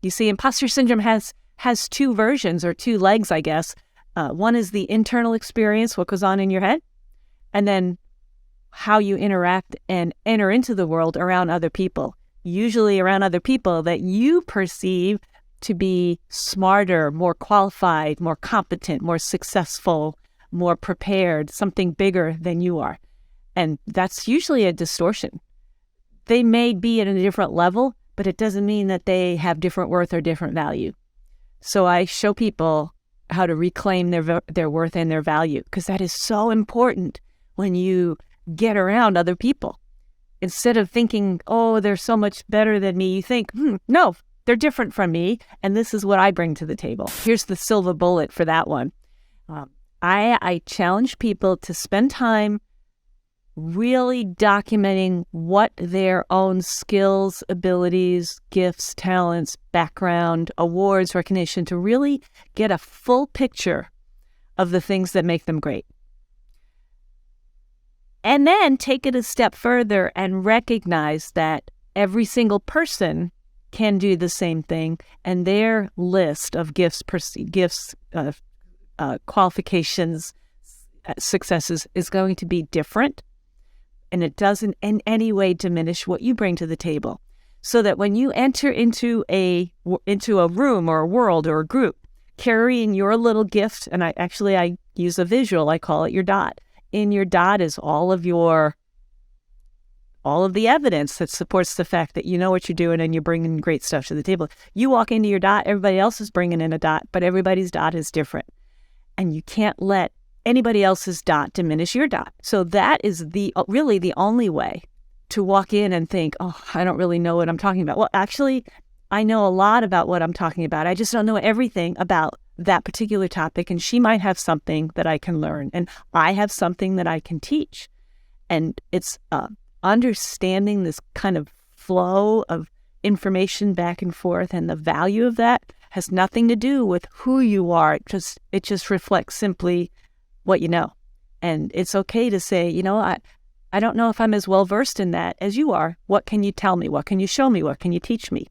You see, imposter syndrome has two versions or two legs, I guess. One is the internal experience, what goes on in your head, and then how you interact and enter into the world around other people, usually around other people that you perceive to be smarter, more qualified, more competent, more successful, more prepared, something bigger than you are. And that's usually a distortion. They may be at a different level, but it doesn't mean that they have different worth or different value. So I show people how to reclaim their worth and their value, because that is so important when you get around other people. Instead of thinking, oh, they're so much better than me, you think, no, they're different from me, and this is what I bring to the table. Here's the silver bullet for that one. I challenge people to spend time really documenting what their own skills, abilities, gifts, talents, background, awards, recognition, to really get a full picture of the things that make them great. And then take it a step further and recognize that every single person can do the same thing, and their list of gifts, qualifications, successes is going to be different. And it doesn't in any way diminish what you bring to the table. So that when you enter into a room or a world or a group, carrying your little gift, and I use a visual, I call it your dot. In your dot is all of the evidence that supports the fact that you know what you're doing and you're bringing great stuff to the table. You walk into your dot, everybody else is bringing in a dot, but everybody's dot is different. And you can't let anybody else's dot diminish your dot. So that is really the only way to walk in and think, oh, I don't really know what I'm talking about. Well, actually, I know a lot about what I'm talking about. I just don't know everything about that particular topic, and she might have something that I can learn, and I have something that I can teach. And it's understanding this kind of flow of information back and forth, and the value of that has nothing to do with who you are. It just reflects simply what you know. And it's okay to say, I don't know if I'm as well versed in that as you are. What can you tell me? What can you show me? What can you teach me?